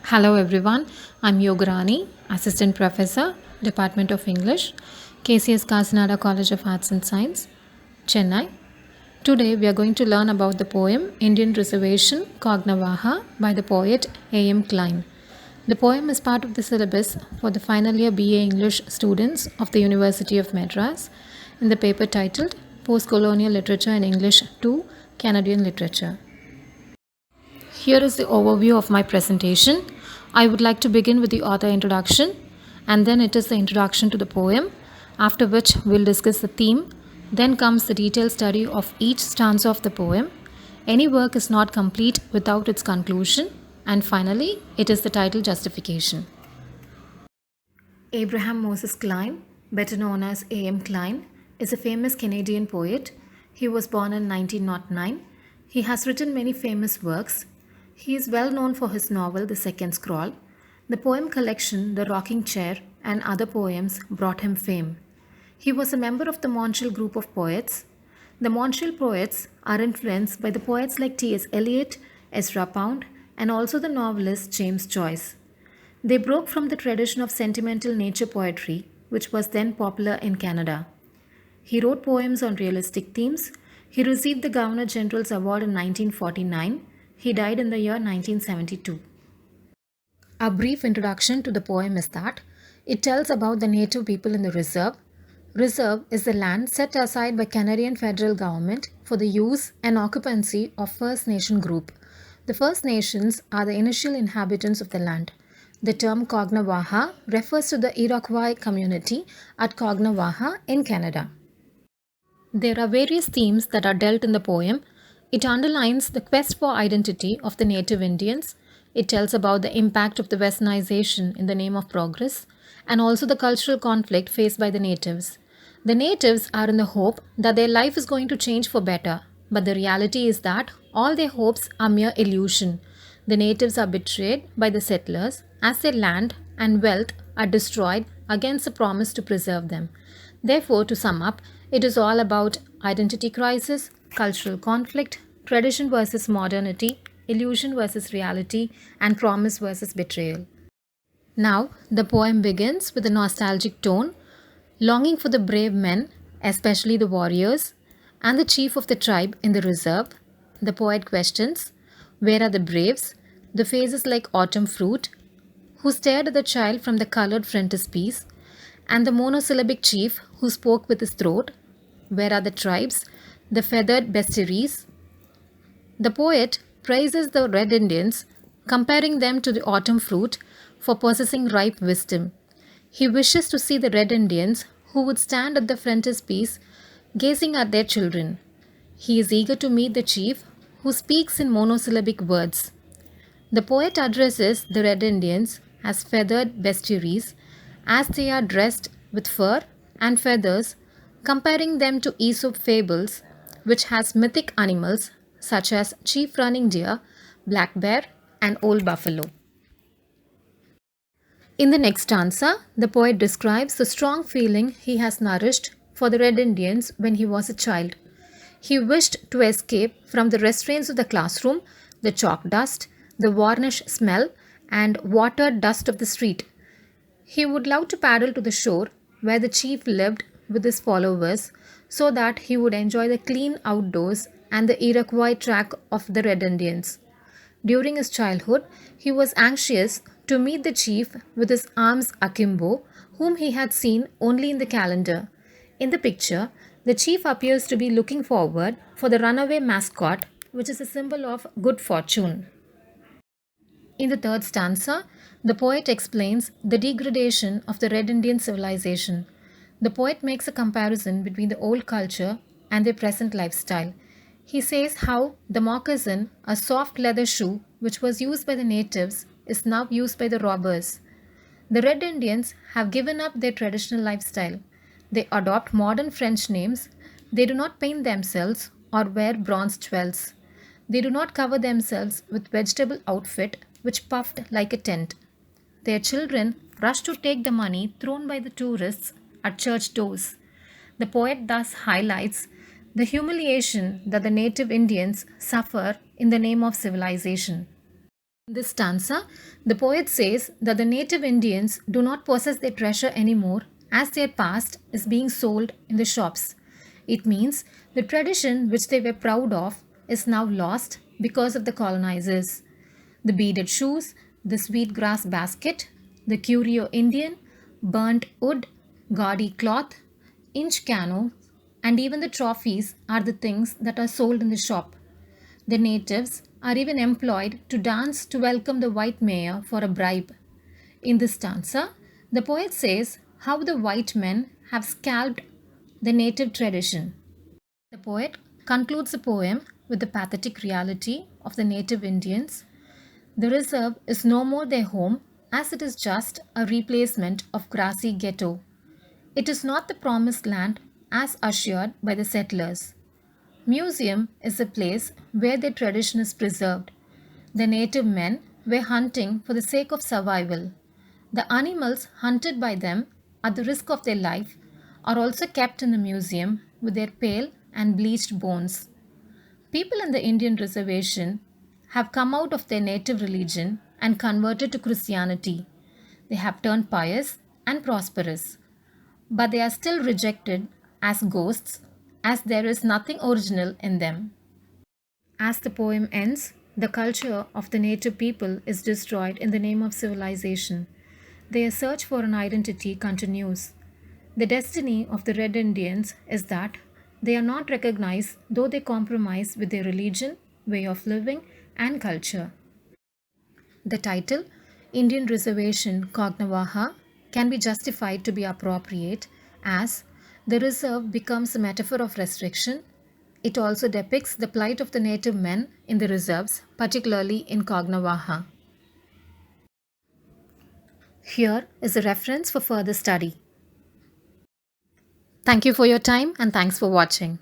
Hello everyone, I'm Yogarani, Assistant Professor, Department of English, KCS Caughnawaga College of Arts and Science, Chennai. Today we are going to learn about the poem Indian Reservation, Caughnawaga by the poet A.M. Klein. The poem is part of the syllabus for the final year BA English students of the University of Madras in the paper titled Post-Colonial Literature in English 2, Canadian Literature. Here is the overview of my presentation. I would like to begin with the author introduction, and then it is the introduction to the poem, after which we'll discuss the theme. Then comes the detailed study of each stanza of the poem. Any work is not complete without its conclusion, and finally, it is the title justification. Abraham Moses Klein, better known as A.M. Klein, is a famous Canadian poet. He was born in 1909. He has written many famous works. He is well known for his novel The Second Scroll. The poem collection The Rocking Chair and other poems brought him fame. He was a member of the Montreal group of poets. The Montreal poets are influenced by the poets like T.S. Eliot, Ezra Pound, and also the novelist James Joyce. They broke from the tradition of sentimental nature poetry, which was then popular in Canada. He wrote poems on realistic themes. He received the Governor General's Award in 1949. He died in the year 1972. A brief introduction to the poem is that it tells about the native people in the reserve. Reserve is the land set aside by Canadian federal government for the use and occupancy of First Nation group. The First Nations are the initial inhabitants of the land. The term Caughnawaga refers to the Iroquois community at Caughnawaga in Canada. There are various themes that are dealt in the poem. It underlines the quest for identity of the native Indians. It tells about the impact of the westernization in the name of progress and also the cultural conflict faced by the natives. The natives are in the hope that their life is going to change for better, but the reality is that all their hopes are mere illusion. The natives are betrayed by the settlers as their land and wealth are destroyed against the promise to preserve them. Therefore, to sum up, it is all about identity crisis, cultural conflict, tradition versus modernity, illusion versus reality, and promise versus betrayal. Now, the poem begins with a nostalgic tone, longing for the brave men, especially the warriors, and the chief of the tribe in the reserve. The poet questions, where are the braves, the faces like autumn fruit, who stared at the child from the colored frontispiece, and the monosyllabic chief who spoke with his throat? Where are the tribes, the feathered bestiaries? The poet praises the Red Indians, comparing them to the autumn fruit for possessing ripe wisdom. He wishes to see the Red Indians who would stand at the frontispiece gazing at their children. He is eager to meet the chief who speaks in monosyllabic words. The poet addresses the Red Indians as feathered bestiaries as they are dressed with fur and feathers, comparing them to Aesop fables, which has mythic animals such as chief running deer, black bear, and old buffalo. In the next stanza, the poet describes the strong feeling he has nourished for the Red Indians when he was a child. He wished to escape from the restraints of the classroom, the chalk dust, the varnish smell, and watered dust of the street. He would love to paddle to the shore where the chief lived with his followers so that he would enjoy the clean outdoors and the Iroquois track of the Red Indians. During his childhood, he was anxious to meet the chief with his arms akimbo, whom he had seen only in the calendar. In the picture, the chief appears to be looking forward for the runaway mascot, which is a symbol of good fortune. In the third stanza, the poet explains the degradation of the Red Indian civilization. The poet makes a comparison between the old culture and their present lifestyle. He says how the moccasin, a soft leather shoe which was used by the natives, is now used by the robbers. The Red Indians have given up their traditional lifestyle. They adopt modern French names. They do not paint themselves or wear bronze jewels. They do not cover themselves with vegetable outfit which puffed like a tent. Their children rush to take the money thrown by the tourists at church doors. The poet thus highlights the humiliation that the native Indians suffer in the name of civilization. In this stanza, the poet says that the native Indians do not possess their treasure anymore as their past is being sold in the shops. It means the tradition which they were proud of is now lost because of the colonizers. The beaded shoes, the sweetgrass basket, the curio Indian, burnt wood, gaudy cloth, inch canoe, and even the trophies are the things that are sold in the shop. The natives are even employed to dance to welcome the white mayor for a bribe. In this stanza, the poet says how the white men have scalped the native tradition. The poet concludes the poem with the pathetic reality of the native Indians. The reserve is no more their home as it is just a replacement of grassy ghetto. It is not the promised land as assured by the settlers. Museum is a place where their tradition is preserved. The native men were hunting for the sake of survival. The animals hunted by them at the risk of their life are also kept in the museum with their pale and bleached bones. People in the Indian reservation have come out of their native religion and converted to Christianity. They have turned pious and prosperous, but they are still rejected as ghosts as there is nothing original in them. As the poem ends, the culture of the native people is destroyed in the name of civilization. Their search for an identity continues. The destiny of the Red Indians is that they are not recognized though they compromise with their religion, way of living, and culture. The title, Indian Reservation Caughnawaga, can be justified to be appropriate as the reserve becomes a metaphor of restriction. It also depicts the plight of the native men in the reserves, particularly in Caughnawaga. Here is a reference for further study. Thank you for your time and thanks for watching.